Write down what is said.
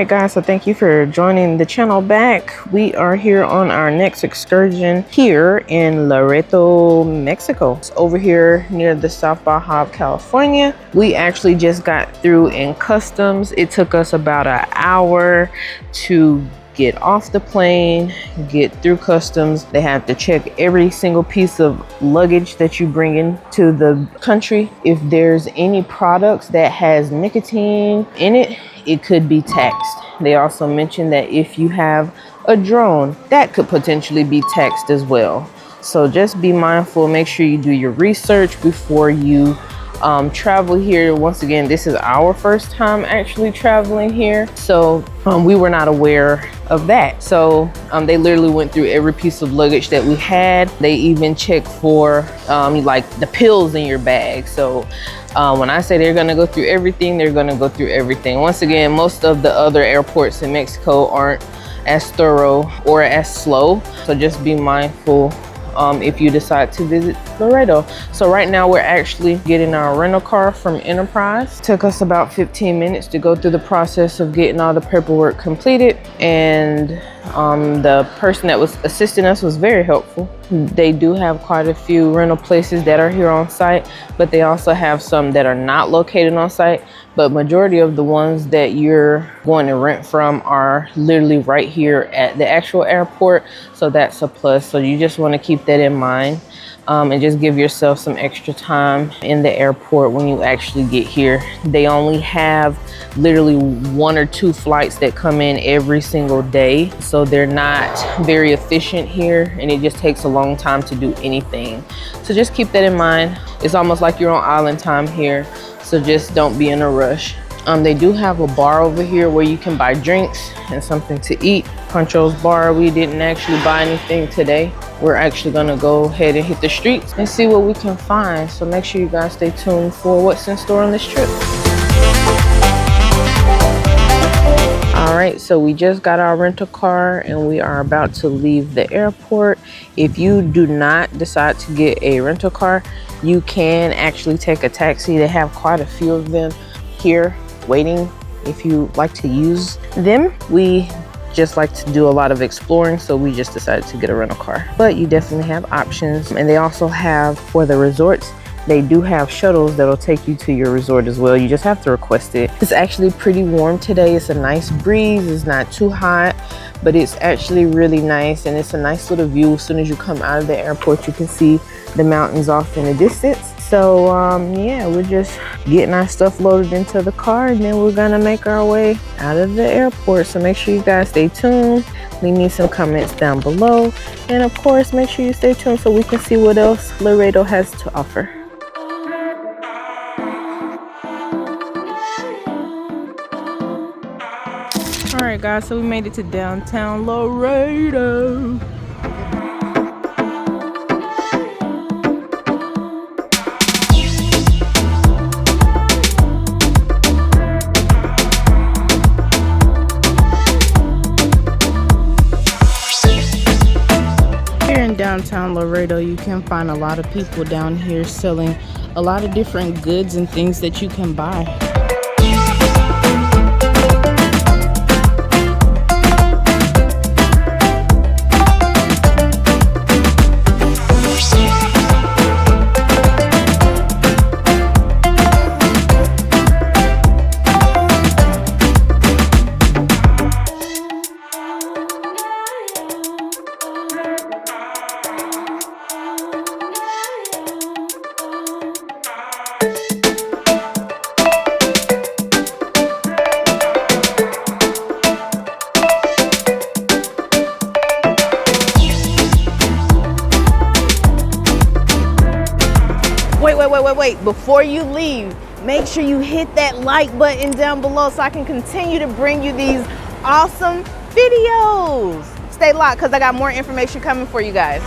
right, guys, so thank you for joining the channel back. We are here on our next excursion here in Loreto, Mexico. It's over here near the South Baja California. We actually just got through in customs. It took us about an hour to get off the plane, get through customs. They have to check every single piece of luggage that you bring into the country. If there's any products that has nicotine in it, it could be taxed. They also mentioned that if you have a drone, that could potentially be taxed as well. So just be mindful, make sure you do your research before you travel here. Once again, this is our first time actually traveling here, so we were not aware of that. So they literally went through every piece of luggage that we had. They even checked for like the pills in your bag. So when I say they're gonna go through everything, they're gonna go through everything. Once again, most of the other airports in Mexico aren't as thorough or as slow, so just be mindful if you decide to visit Loreto. So right now we're actually getting our rental car from Enterprise. Took us about 15 minutes to go through the process of getting all the paperwork completed, and the person that was assisting us was very helpful. They do have quite a few rental places that are here on site, but they also have some that are not located on site. But majority of the ones that you're going to rent from are literally right here at the actual airport. So that's a plus. So you just want to keep that in mind. And just give yourself some extra time in the airport when you actually get here. They only have literally 1 or 2 flights that come in every single day. So they're not very efficient here, and it just takes a long time to do anything. So just keep that in mind. It's almost like you're on island time here. So just don't be in a rush. They do have a bar over here where you can buy drinks and something to eat. Pancho's Bar, we didn't actually buy anything today. We're actually gonna go ahead and hit the streets and see what we can find. So make sure you guys stay tuned for what's in store on this trip. All right, so we just got our rental car and we are about to leave the airport. If you do not decide to get a rental car, you can actually take a taxi. They have quite a few of them here waiting if you like to use them. We just like to do a lot of exploring, so we just decided to get a rental car. But you definitely have options, and they also have, for the resorts, they do have shuttles that'll take you to your resort as well. You just have to request it. It's actually pretty warm today. It's a nice breeze. It's not too hot, but it's actually really nice, and it's a nice little view. As soon as you come out of the airport, you can see the mountains off in the distance. So yeah, we're just getting our stuff loaded into the car, and then we're gonna make our way out of the airport. So make sure you guys stay tuned. Leave me some comments down below, and of course make sure you stay tuned so we can see what else Loreto has to offer. All right, guys, so we made it to downtown Loreto. Downtown Loreto, you can find a lot of people down here selling a lot of different goods and things that you can buy. Wait, before you leave, make sure you hit that like button down below so I can continue to bring you these awesome videos. Stay locked because I got more information coming for you guys.